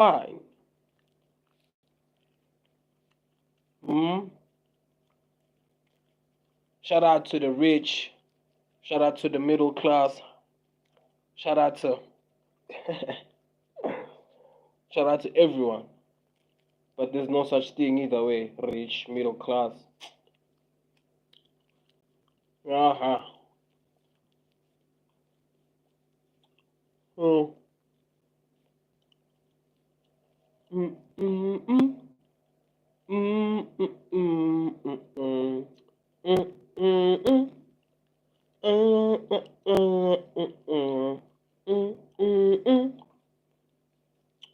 fine. Shout out to the rich. Shout out to the middle class. Shout out to shout out to everyone. But there's no such thing either way. Rich, middle class. Uh-huh. Oh. Mm, mm, mm. Mm, mm, mm, mm, mm. Mm, mm, mm. Mm, mm, mm, mm, mm. Mm, mm, mm.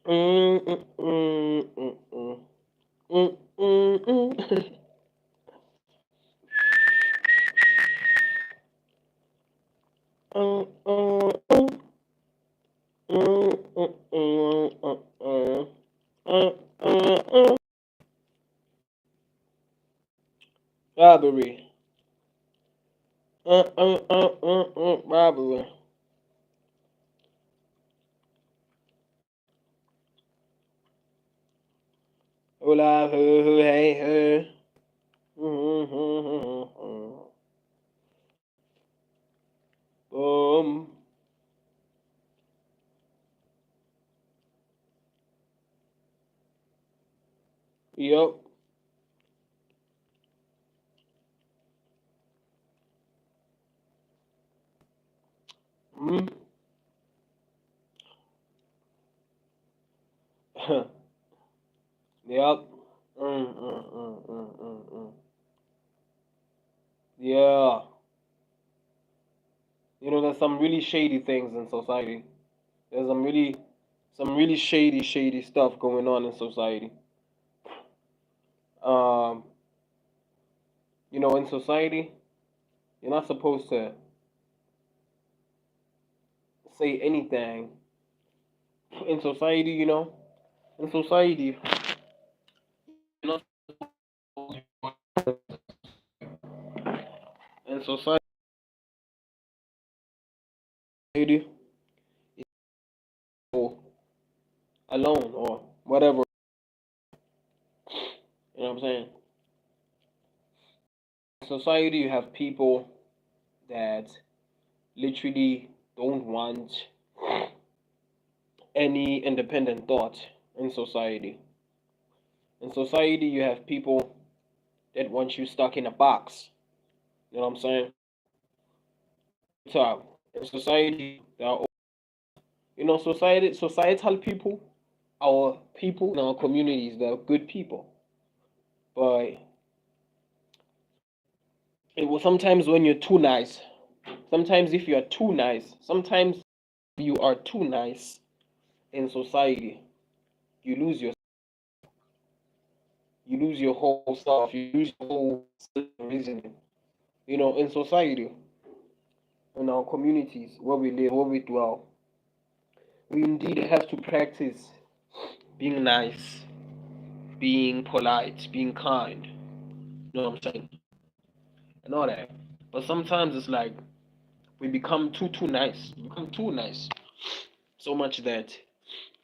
Mm, mm, mm, mm, mm. Mm, mm, mm. Mm, mm, mm. Mm, mm, mm, mm, mm. Mm, mm, mm. Robbery. Robbery. Hola, hey, hey. Boom. Yup. Mm. Yup. Mm. Yeah. You know, there's some really shady things in society. There's some really shady stuff going on in society. Um, you know, in society, you're not supposed to say anything. In society, you know, in society, you're not in society or alone or whatever. You know what I'm saying? In society, you have people that literally don't want any independent thought in society. In society, you have people that want you stuck in a box. You know what I'm saying? So in society, there are, you know, societal people, our people in our communities, they're good people. But it was sometimes when you're too nice, sometimes if you are too nice, sometimes you are too nice in society, you you lose your whole self, you lose your whole reasoning. You know, in society, in our communities where we live, where we dwell, we indeed have to practice being nice, being polite, being kind. You know what I'm saying? And all that. But sometimes it's like we become too nice. We become too nice. So much that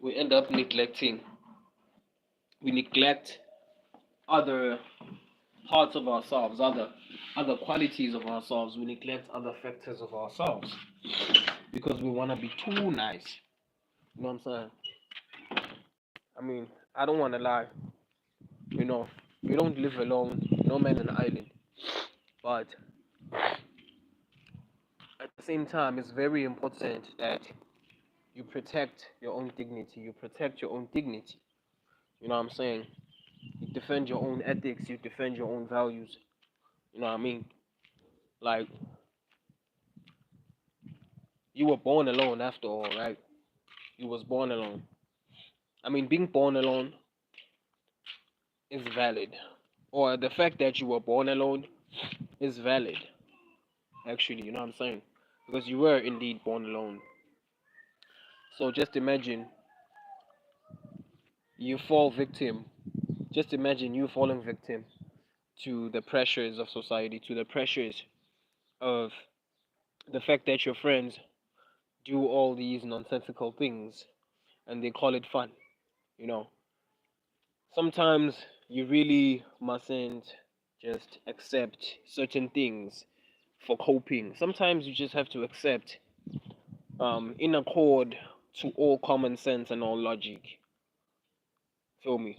we end up we neglect other parts of ourselves, other qualities of ourselves. We neglect other factors of ourselves because we want to be too nice. You know what I'm saying? I mean, I don't want to lie. You know, we don't live alone. No man on an island. But at the same time, it's very important that you protect your own dignity. You protect your own dignity. You know what I'm saying? You defend your own ethics. You defend your own values. You know what I mean? Like, you were born alone after all, right? You was born alone. I mean, being born alone is valid. Or the fact that you were born alone is valid, actually. You know what I'm saying? Because you were indeed born alone. So just imagine you fall victim. Just imagine you falling victim to the pressures of society, to the pressures of the fact that your friends do all these nonsensical things and they call it fun. You know, sometimes you really mustn't just accept certain things for coping. Sometimes you just have to accept in accord to all common sense and all logic. Feel me?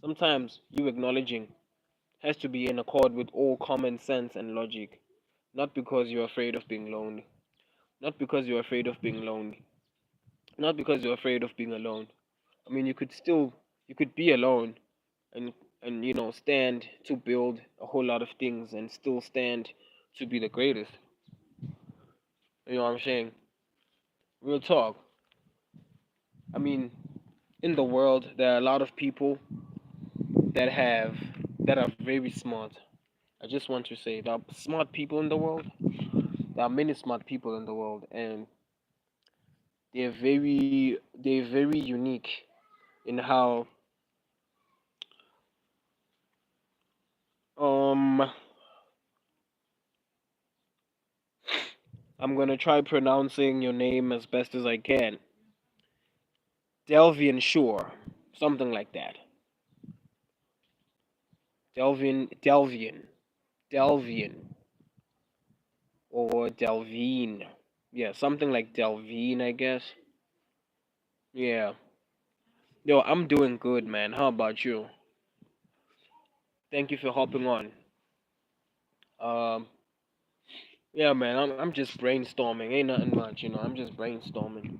Sometimes you acknowledging has to be in accord with all common sense and logic. Not because you're afraid of being lonely. Not because you're afraid of being lonely. Not because you're afraid of being alone. I mean, you could be alone and stand to build a whole lot of things and still stand to be the greatest. You know what I'm saying? Real talk. I mean, in the world, there are a lot of people that have that are very smart. I just want to say there are smart people in the world. There are many smart people in the world, and they're very unique in how um I'm gonna try pronouncing your name as best as I can. Delvian Shore, something like that. Delvian, or Delvine. Yeah, something like Delvine, I guess. Yeah. Yo, I'm doing good, man. How about you? Thank you for hopping on. Um, yeah, man. I'm just brainstorming. Ain't nothing much, I'm just brainstorming.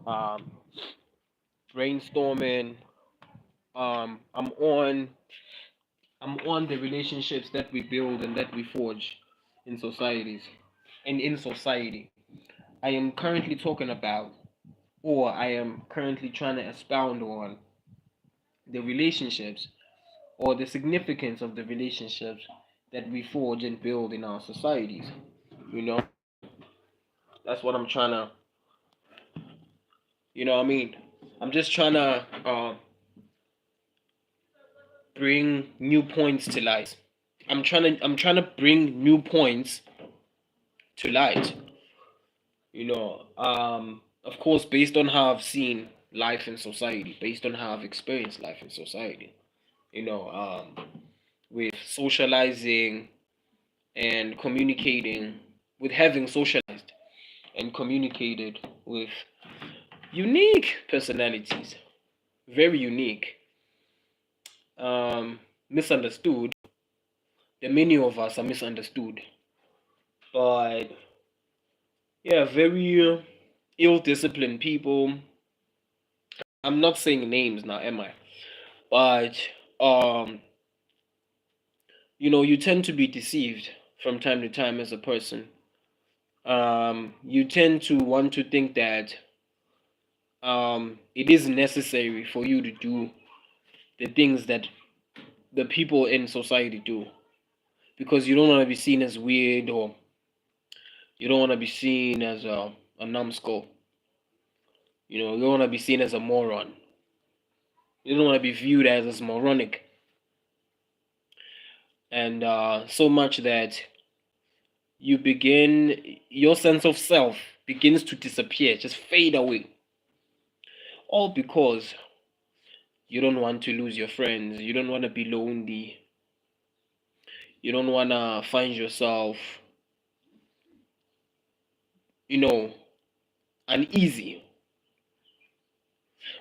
Um, brainstorming. Um, I'm on. I'm on the relationships that we build and that we forge in societies and in society. I am currently talking about, or I am currently trying to expound on the relationships or the significance of the relationships that we forge and build in our societies. You know, that's what I'm trying to, what I mean? I'm just trying to bring new points to light. I'm trying to bring new points to light. Of course, based on how I've seen life in society, based on how I've experienced life in society. You know, with socializing and communicating, with having socialized and communicated with unique personalities, very unique, misunderstood. The many of us are misunderstood, but yeah, very ill-disciplined people. I'm not saying names now, am I? But um, you tend to be deceived from time to time as a person. You tend to want to think that it is necessary for you to do the things that the people in society do because you don't want to be seen as weird, or you don't want to be seen as a numbskull. You don't want to be seen as a moron. You don't want to be viewed as moronic, and so much that your sense of self begins to disappear, just fade away. All because you don't want to lose your friends. You don't want to be lonely. You don't want to find yourself, you know, uneasy.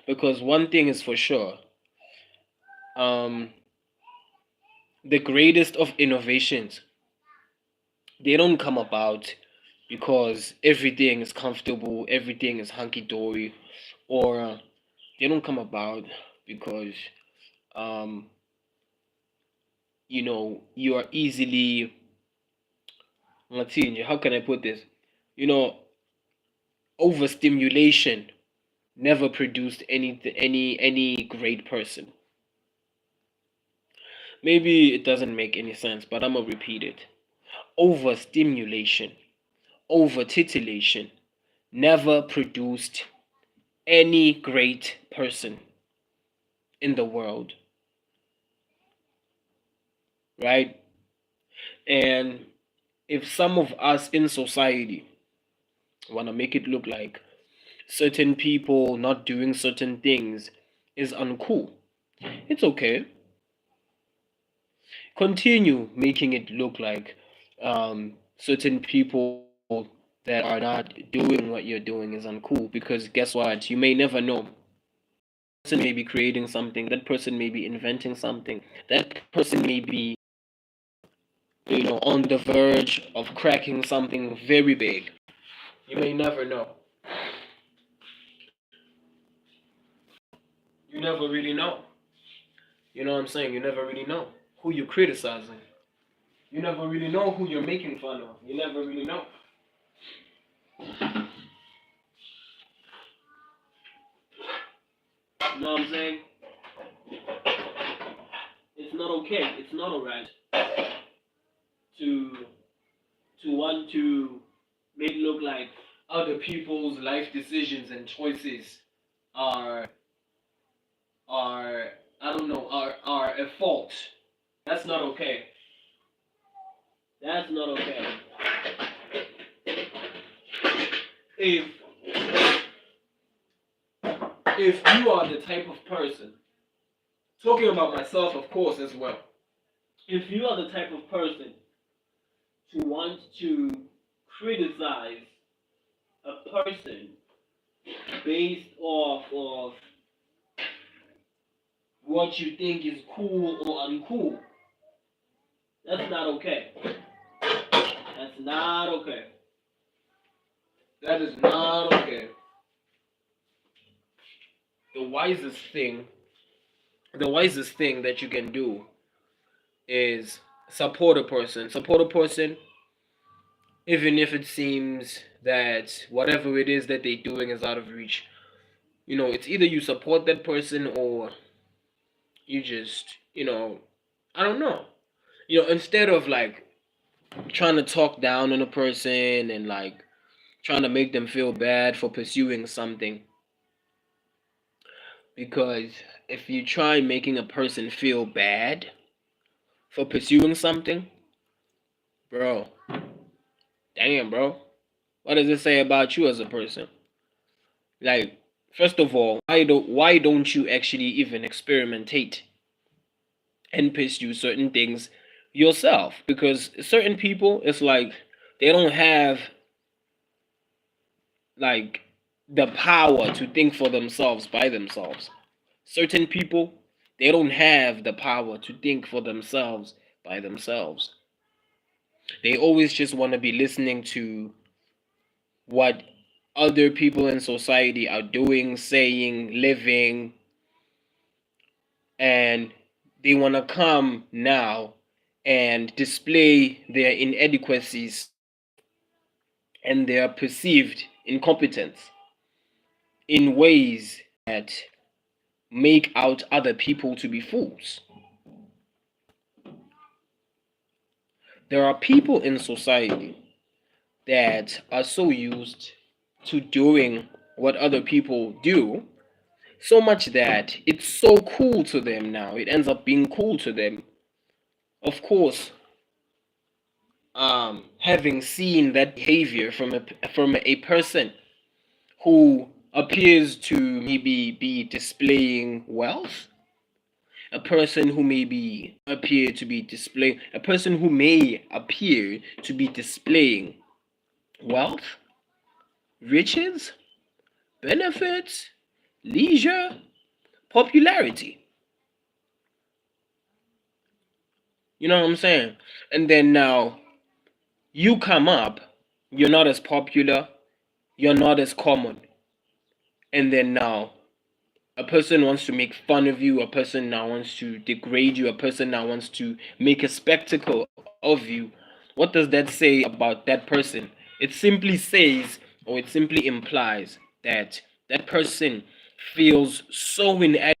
Because one thing is for sure, um, the greatest of innovations, they don't come about because everything is comfortable, everything is hunky dory, or they don't come about because um, you are easily, let's see, how can I put this? You know, overstimulation never produced any great person. Maybe it doesn't make any sense, but I'm gonna repeat it. Overstimulation, over titillation never produced any great person in the world, right? And if some of us in society want to make it look like certain people not doing certain things is uncool. It's okay. Continue making it look like certain people that are not doing what you're doing is uncool, because guess what? You may never know. That person may be creating something, that person may be inventing something, that person may be, on the verge of cracking something very big. You may never know. You never really know. You know what I'm saying? You never really know who you're criticizing. You never really know who you're making fun of. You never really know. You know what I'm saying? It's not okay. It's not alright to want to make it look like other people's life decisions and choices are are I don't know are a fault. That's not okay. That's not okay. If you are the type of person, talking about myself of course as well, if you are the type of person to want to criticize a person based off of what you think is cool or uncool, that's not okay. That's not okay. That is not okay. The wisest thing, that you can do is support a person. Support a person, even if it seems that whatever it is that they're doing is out of reach. It's either you support that person or you just, I don't know. Instead of like trying to talk down on a person and like trying to make them feel bad for pursuing something. Because if you try making a person feel bad for pursuing something, bro, damn, bro, what does it say about you as a person? Like, first of all, why don't you actually even experimentate and pursue certain things yourself? Because certain people, it's like they don't have like the power to think for themselves by themselves. Certain people, they don't have the power to think for themselves by themselves. They always just want to be listening to what other people in society are doing, saying, living, and they want to come now and display their inadequacies and their perceived incompetence in ways that make out other people to be fools. There are people in society that are so used to doing what other people do, so much that it's so cool to them now. It ends up being cool to them. Of course, having seen that behavior from a person who appears to maybe be displaying wealth, a person who may appear to be displaying wealth, riches, benefits, leisure, popularity. You know what I'm saying? And then now you come up, you're not as popular, you're not as common. And then now a person wants to make fun of you, a person now wants to degrade you, a person now wants to make a spectacle of you. What does that say about that person? It simply says, or it simply implies, that that person feels so inadequate.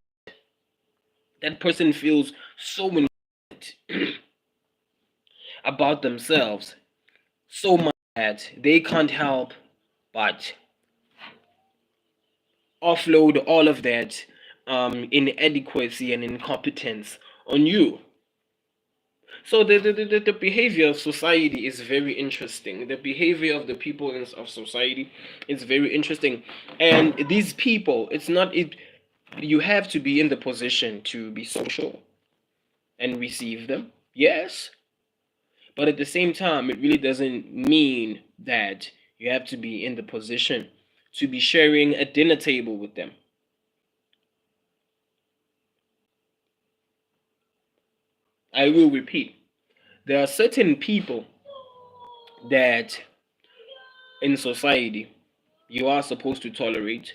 That person feels so inadequate about themselves, so much that they can't help but offload all of that inadequacy and incompetence on you. So the behavior of society is very interesting. The behavior of the people of society is very interesting. And these people, You have to be in the position to be social and receive them. Yes. But at the same time, it really doesn't mean that you have to be in the position to be sharing a dinner table with them. I will repeat. There are certain people that in society you are supposed to tolerate,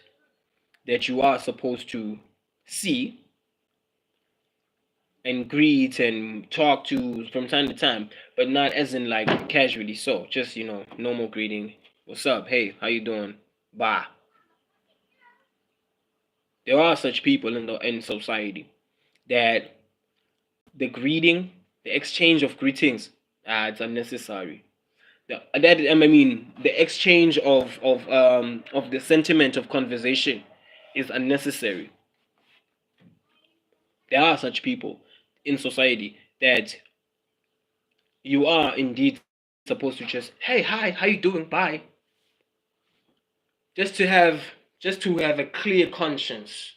that you are supposed to see and greet and talk to from time to time, but not as in like casually. So just normal greeting. What's up? Hey, how you doing? Bye. There are such people in society that the greeting, the exchange of greetings, it's unnecessary. The exchange of the sentiment of conversation is unnecessary. There are such people in society that you are indeed supposed to just, hey, hi, how you doing? Bye. Just to have a clear conscience.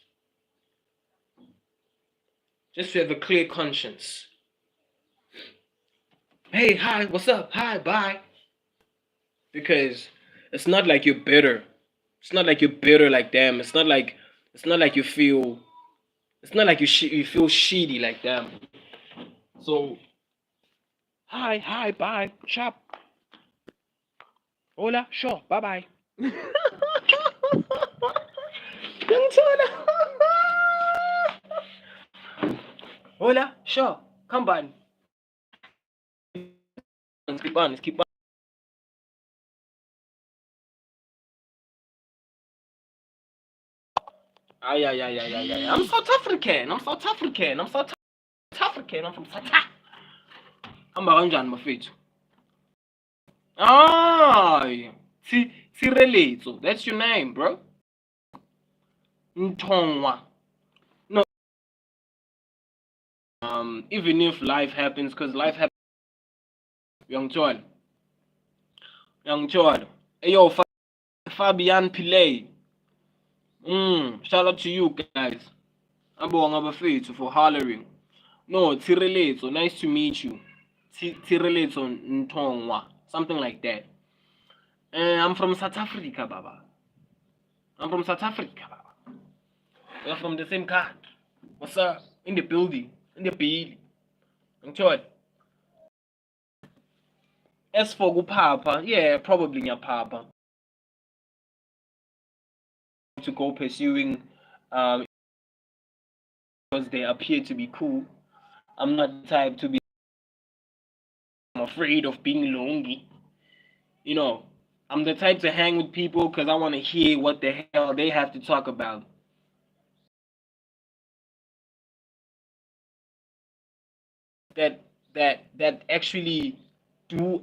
Just to have a clear conscience. Hey, hi, what's up? Hi, bye. Because it's not like you're bitter. It's not like you're bitter like them. It's not like you feel. It's not like you feel shitty like them. So hi, hi, bye, chap, hola, sure, bye, bye. Hola, sure, come on. Keep on, keep on. Ay, ay, ay, ay, ay, ay. I'm South African. I'm South African. I'm South African. I'm from South Africa. I'm kanjani mafethu? Ay, Tsireletso. That's your name, bro. Ntongwa. No, even if life happens, because life happens. Young child. Young child. Hey, yo, Fabian Pillay. Shout out to you guys. Abonga bafethu for hollering. No, Tsireletso. Nice to meet you. Tsireletso Ntongwa. Something like that. I'm from South Africa, Baba. I'm from South Africa, Baba. We're from the same country. What's up? In the building. In the building. Enjoy. As for Papa, yeah, probably your Papa. To go pursuing because they appear to be cool. I'm not the type to be afraid of being lonely. You know, I'm the type to hang with people because I want to hear what the hell they have to talk about. That actually the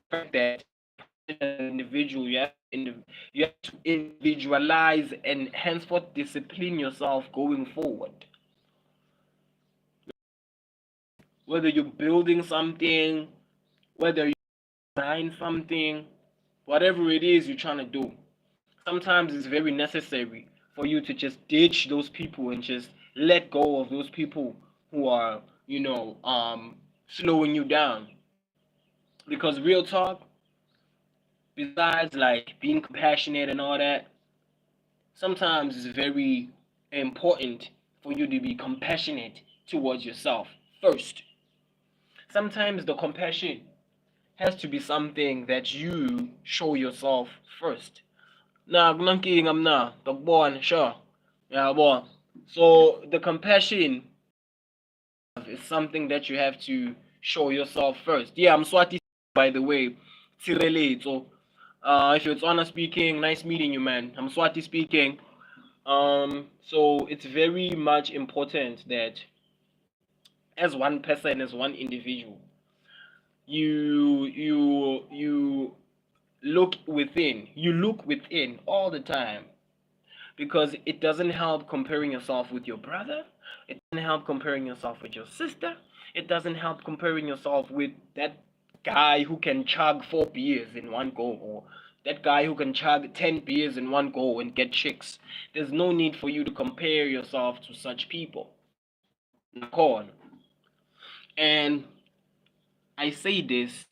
fact that an individual you have to individualize and henceforth discipline yourself going forward. Whether you're building something, whether you design something, whatever it is you're trying to do, sometimes it's very necessary for you to just ditch those people and just let go of those people who are, slowing you down. Because real talk, besides like being compassionate and all that, sometimes it's very important for you to be compassionate towards yourself first. Sometimes the compassion has to be something that you show yourself first. Nah, gunangking I'm na, tagbuan, sure. Yeah, boy. So the compassion is something that you have to show yourself first. Yeah, I'm Swati, by the way. Tirele. So, if you're Tswana speaking, nice meeting you, man. I'm Swati speaking. So it's very much important that as one person, as one individual, you look within. You look within all the time because it doesn't help comparing yourself with your brother. It doesn't help comparing yourself with your sister. It doesn't help comparing yourself with that guy who can chug 4 beers in one go, or that guy who can chug 10 beers in one go and get chicks. There's no need for you to compare yourself to such people. Nakon. And I say this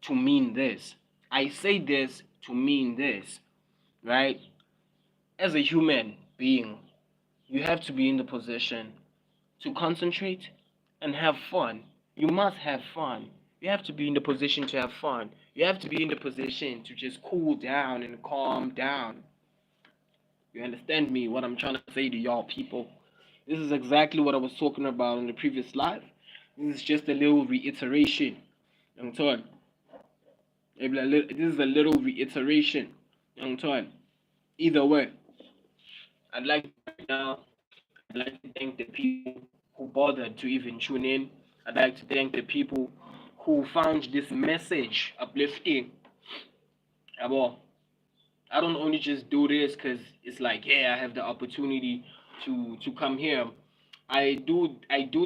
to mean this. I say this to mean this, right? As a human being, you have to be in the position to concentrate and have fun. You must have fun. You have to be in the position to have fun. You have to be in the position to just cool down and calm down. You understand me? What I'm trying to say to y'all people. This is exactly what I was talking about in the previous live. This is just a little reiteration. I'm talking. This is a little reiteration. I'm talking. Either way, I'd like right now. I'd like to thank the people who bothered to even tune in. I'd like to thank the people who found this message uplifting. Well, I don't only just do this because it's like, yeah, I have the opportunity to come here. I do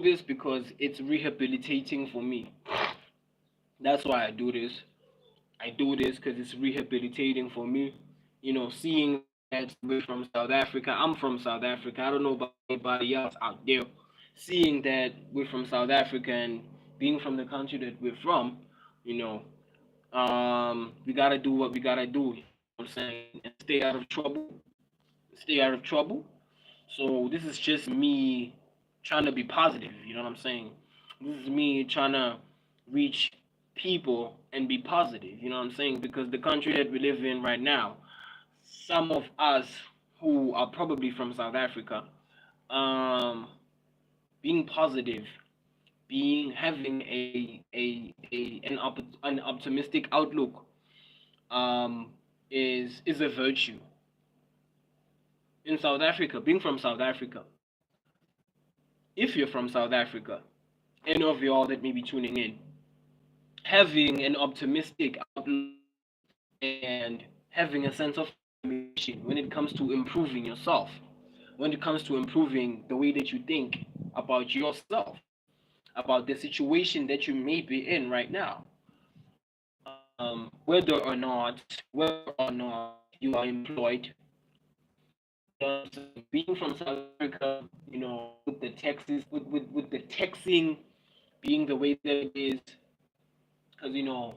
this because it's rehabilitating for me. That's why I do this. I do this because it's rehabilitating for me. Seeing that we're from South Africa. I'm from South Africa. I don't know about anybody else out there. Seeing that we're from South Africa and being from the country that we're from, you know, we gotta do what we gotta do. You know what I'm saying, and stay out of trouble. Stay out of trouble. So this is just me trying to be positive. You know what I'm saying? This is me trying to reach people and be positive. You know what I'm saying? Because the country that we live in right now, some of us who are probably from South Africa, um, being positive, being having an optimistic outlook, um, is a virtue. In South Africa, being from South Africa, if you're from South Africa, any of y'all that may be tuning in, having an optimistic outlook and having a sense of determination when it comes to improving yourself, when it comes to improving the way that you think about yourself, about the situation that you may be in right now, whether or not you are employed, being from South Africa, with the taxes, with the taxing being the way that it is, because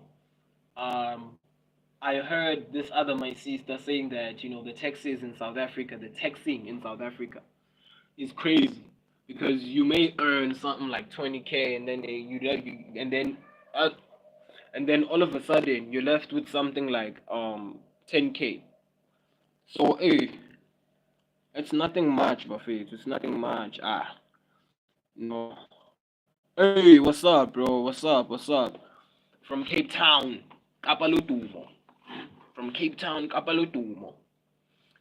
um, I heard this other my sister saying that the taxes in South Africa, the taxing in South Africa is crazy because you may earn something like 20K and then uh, and then all of a sudden you're left with something like 10K. So hey, it's nothing much, Buffet. It's nothing much. No. Hey, what's up, bro? What's up? What's up? From Cape Town, Kapalotumo. From Cape Town, Kapalotumo.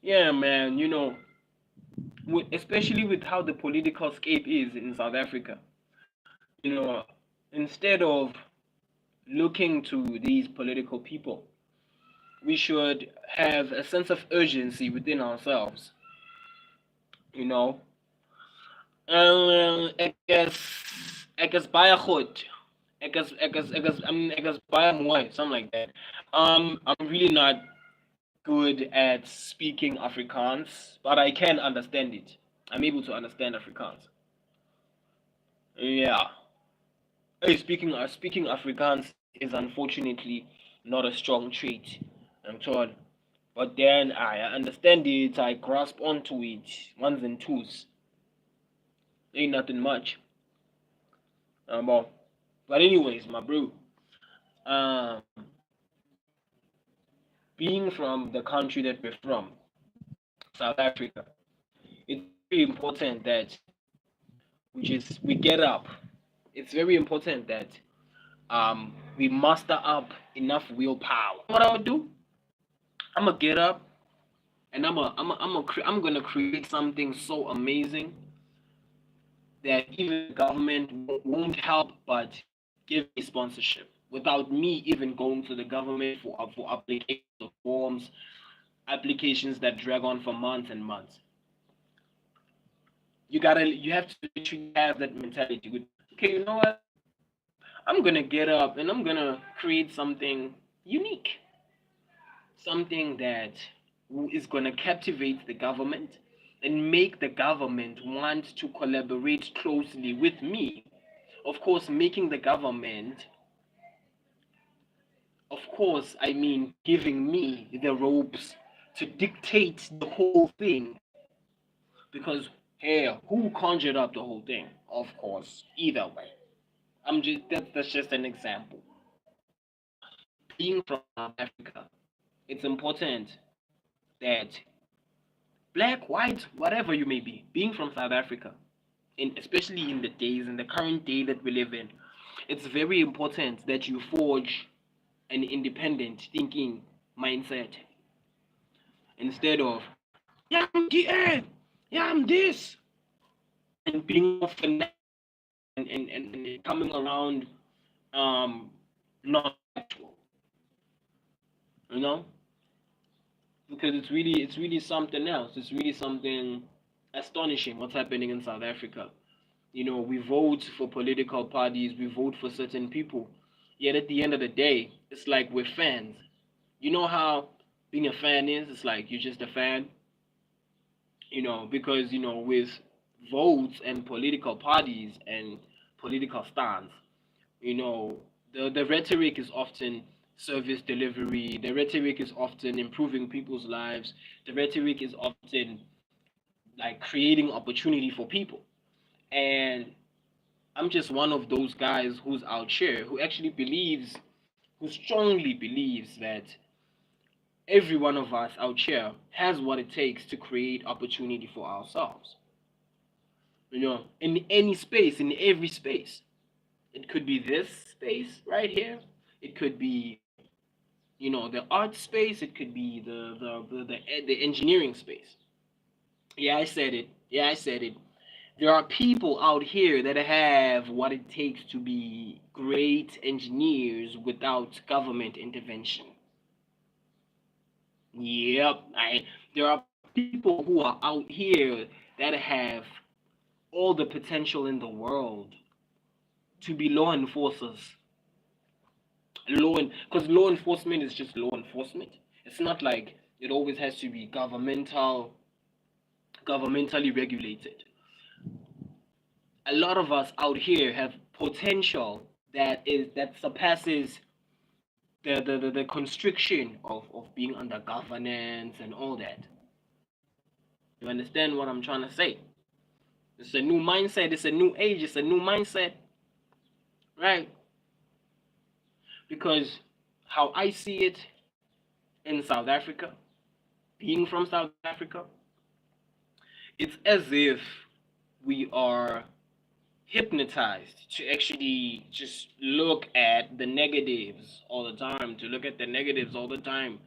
Yeah, man. Especially with how the political scape is in South Africa. You know, instead of looking to these political people, we should have a sense of urgency within ourselves. You know, ek is baie goed. Ek is baie mooi, something like that. I'm really not good at speaking Afrikaans, but I can understand it. I'm able to understand Afrikaans. Yeah. Hey, speaking Afrikaans is unfortunately not a strong trait. I'm told. But then I understand it, I grasp onto it, ones and twos. Ain't nothing much. But anyways, my bro, um, being from the country that we're from, South Africa, it's very important that we get up. It's very important that we muster up enough willpower. What I would do, I'm gonna get up and I'm gonna create something so amazing that even the government won't help but give me sponsorship without me even going to the government for applications of forms, applications that drag on for months and months. You have to literally have that mentality. Okay, you know what? I'm gonna get up and I'm gonna create something unique. something that is going to captivate the government and make the government want to collaborate closely with me. Of course, making the government, of course, I mean giving me the ropes to dictate the whole thing. Because, hey, who conjured up the whole thing? Of course, either way. That's just an example. Being from South Africa, it's important that black, white, whatever you may be, being from South Africa, especially in the current day that we live in, it's very important that you forge an independent thinking mindset instead of, yeah, I'm the, yeah, I'm this, and being more fanatic and coming around not actual, you know, because it's really something else. It's really something astonishing what's happening in South Africa. We vote for political parties, we vote for certain people. Yet at the end of the day, it's like we're fans. You know how being a fan is? It's like you're just a fan, because, with votes and political parties and political stance, you know, the rhetoric is often service delivery, the rhetoric is often improving people's lives, the rhetoric is often like creating opportunity for people. And I'm just one of those guys who's out here who actually believes, who strongly believes that every one of us out here has what it takes to create opportunity for ourselves. In any space, in every space. It could be this space right here. It could be, the art space. It could be the engineering space. Yeah, I said it. Yeah, I said it. There are people out here that have what it takes to be great engineers without government intervention. Yep, there are people who are out here that have all the potential in the world to be law enforcers. Because law enforcement is just law enforcement. It's not like it always has to be governmentally regulated. A lot of us out here have potential that surpasses the constriction of being under governance and all that. You understand what I'm trying to say? It's a new mindset, it's a new age, it's a new mindset, right? Because how I see it in South Africa, being from South Africa, it's as if we are hypnotized to actually just look at the negatives all the time, to look at the negatives all the time.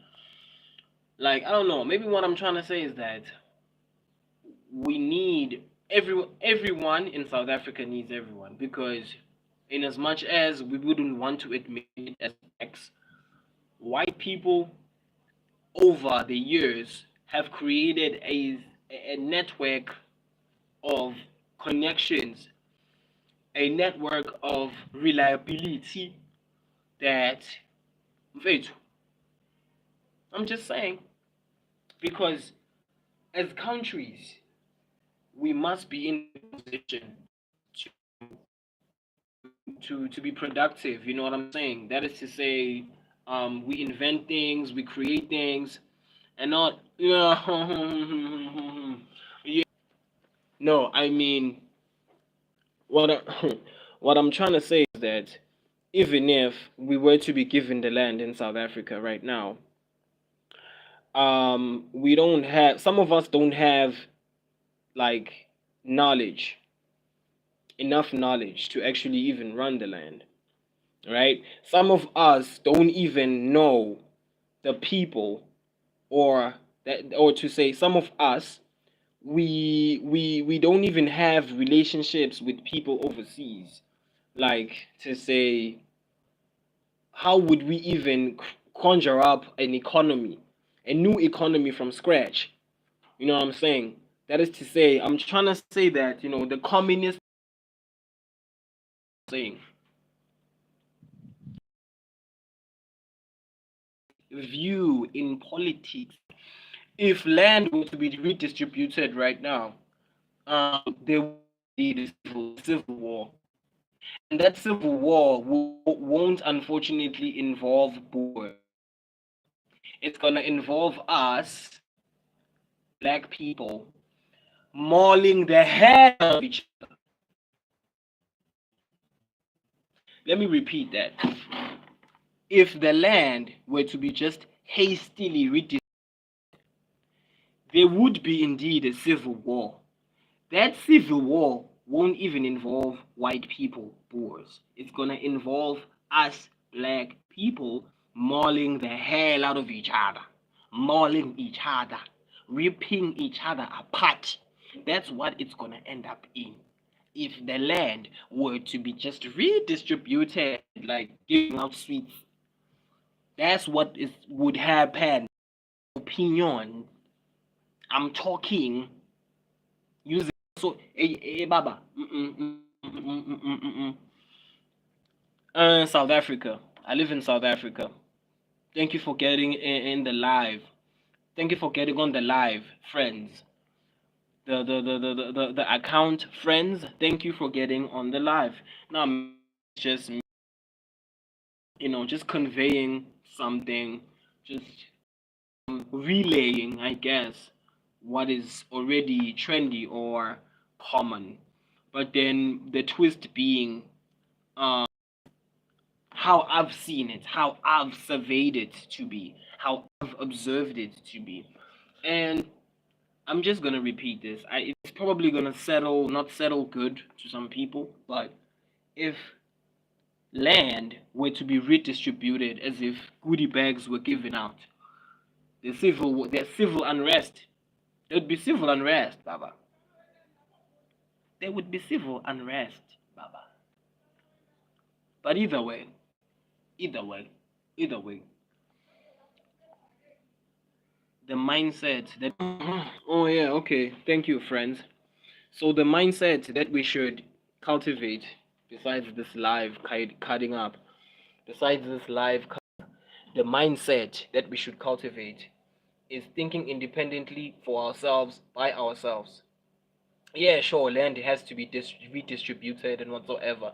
Like, I don't know, maybe what I'm trying to say is that we need everyone in South Africa needs everyone, because in as much as we wouldn't want to admit it as X, white people over the years have created a network of connections, a network of reliability that, wait, I'm just saying, because as countries, we must be in a position to be productive. You know what I'm saying? That is to say, we invent things, we create things, and not, yeah. No, I mean, what I, what I'm trying to say is that even if we were to be given the land in South Africa right now, we don't have, some of us don't have like knowledge, enough knowledge to actually even run the land, right? Some of us don't even know the people, or that, or to say some of us, we don't even have relationships with people overseas. Like, to say, how would we even conjure up an economy, a new economy from scratch? You know what I'm saying? That is to say, I'm trying to say that, the communist saying, view in politics. If land were to be redistributed right now, there would be a civil war. And that civil war won't unfortunately involve Boers. It's gonna involve us, black people, mauling the hell out of each other. Let me repeat that. If the land were to be just hastily redistributed, there would be indeed a civil war. That civil war won't even involve white people, Boers. It's gonna involve us black people mauling the hell out of each other, mauling each other, ripping each other apart. That's what it's gonna end up in. If the land were to be just redistributed, like giving out sweets, that's what would happen. Opinion. I'm talking using so hey Baba. South Africa. I live in South Africa. Thank you for getting in the live. Thank you for getting on the live, friends. The account friends. Thank you for getting on the live. Now just just conveying something, just relaying, I guess, what is already trendy or common. But then the twist being how I've seen it, how I've surveyed it to be, how I've observed it to be. And I'm just gonna repeat this. It's probably gonna not settle good to some people, but if land were to be redistributed as if goodie bags were given out, there's civil unrest. There would be civil unrest, Baba. There would be civil unrest, Baba. But either way, either way, the mindset that oh yeah, okay, thank you, friends. So the mindset that we should cultivate, besides this live cutting up, besides this live, the mindset that we should cultivate is thinking independently for ourselves by ourselves. Yeah, sure, land has to be redistributed and whatsoever,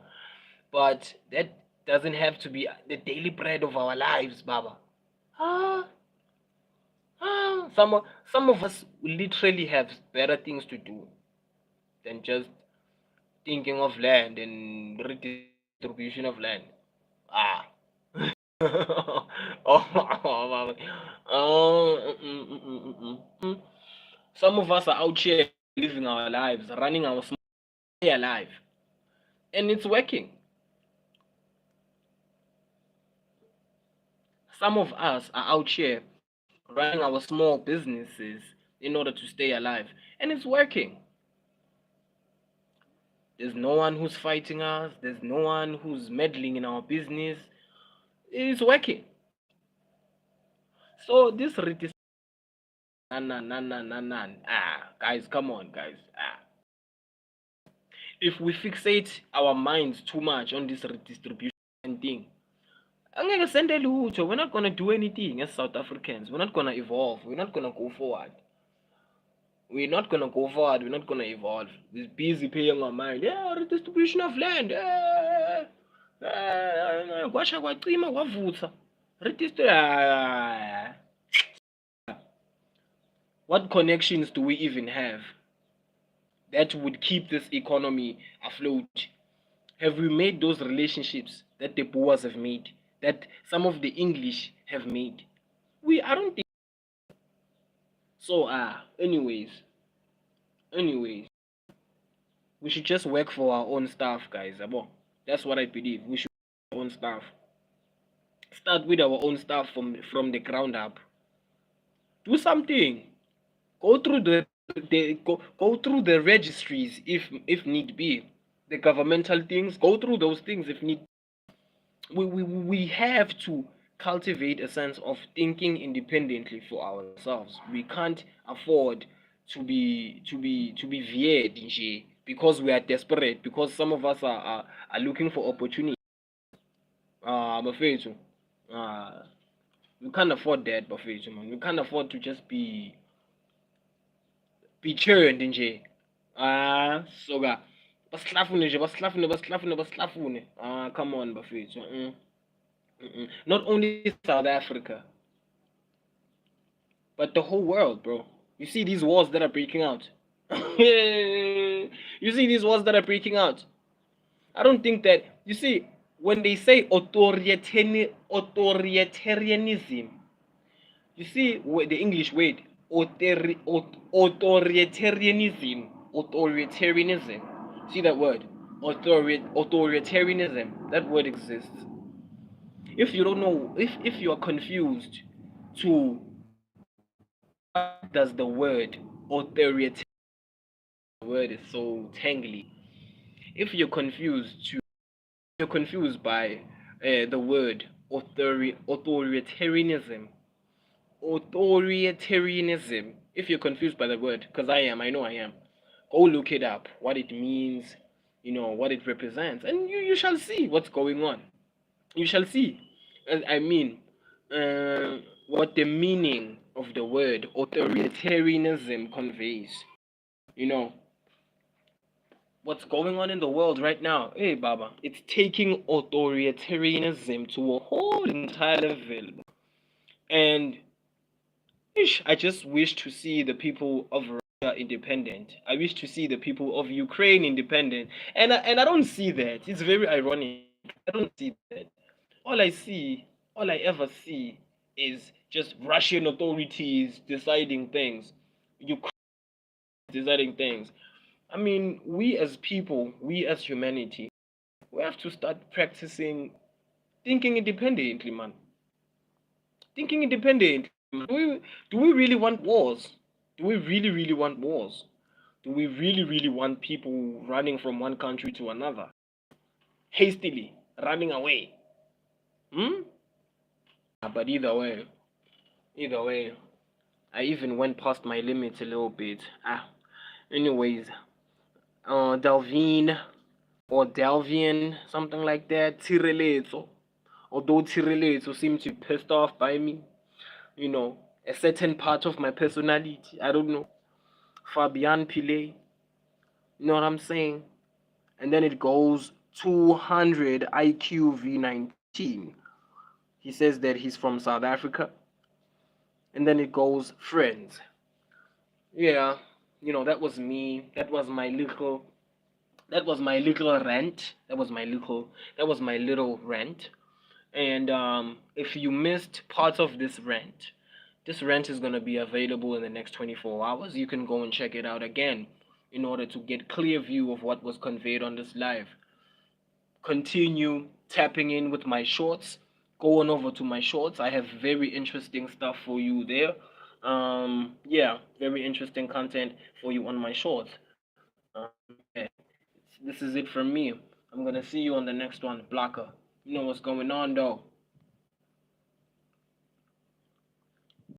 but that doesn't have to be the daily bread of our lives, Baba. Ah, some of us literally have better things to do than just thinking of land and redistribution of land. Ah. Oh, some of us are out here living our lives, running our small life, and it's working. Some of us are out here running our small businesses in order to stay alive, and it's working. There's no one who's fighting us, there's no one who's meddling in our business. It's working. So this guys, come on, guys. If we fixate our minds too much on this redistribution thing, we're not gonna do anything as South Africans. We're not gonna evolve. We're not gonna go forward. We're not gonna go forward. We're not gonna evolve. We're busy paying our mind. Yeah, redistribution of land. Kwasha kwacima kwavutha. What connections do we even have that would keep this economy afloat? Have we made those relationships that the Boers have made, that some of the English have made? I don't think so. Anyways, we should just work for our own stuff, guys. That's what I believe. We should work our own stuff. Start with our own stuff from the ground up. Do something. Go through go through the registries if need be. The governmental things. Go through those things if need. We have to cultivate a sense of thinking independently for ourselves. We can't afford to be veered because we are desperate, because some of us are looking for opportunity. I'm afraid to. We can't afford that, Buffet, man. We can't afford to just be churned nje. Soga. Basihlafune nje, basihlafune. Come on, Buffet. Not only South Africa, but the whole world, bro. You see these wars that are breaking out. You see these wars that are breaking out. I don't think that, you see, when they say authoritarianism, you see the English word authoritarianism. See that word? Authoritarianism. That word exists. If you don't know, if you are confused to what does the word authoritarian, the word is so tangly. If you're confused by the word authoritarianism. If you're confused by the word, because I know I am, go look it up, what it means, what it represents, and you shall see what's going on. You shall see. I mean, what the meaning of the word authoritarianism conveys. You know, what's going on in the world right now. Hey, Baba, it's taking authoritarianism to a whole entire level. And I just wish to see the people of Russia independent. I wish to see the people of Ukraine independent. And I don't see that. It's very ironic. I don't see that. All I see, all I ever see is just Russian authorities deciding things. Ukraine deciding things. I mean, we as people, we as humanity, we have to start practicing thinking independently, man. Thinking independently. Do we really want wars? Do we really, really want wars? Do we really, really want people running from one country to another? Hastily, running away? Hmm? But either way, I even went past my limits a little bit. Anyways, Delvin or Delvian, something like that, Tireletso. Although Tireletso seemed to be pissed off by me, a certain part of my personality, I don't know, Fabian Pile, you know what I'm saying? And then it goes 200 IQ V19. He says that he's from South Africa. And then it goes friends. Yeah, that was me. That was my little rant. That was my little rant. And if you missed parts of this rant is gonna be available in the next 24 hours. You can go and check it out again in order to get clear view of what was conveyed on this live. Continue tapping in with my shorts. Go on over to my shorts. I have very interesting stuff for you there. Yeah, very interesting content for you on my shorts. Yeah, this is it from me. I'm gonna see you on the next one, Blocker. You know what's going on though.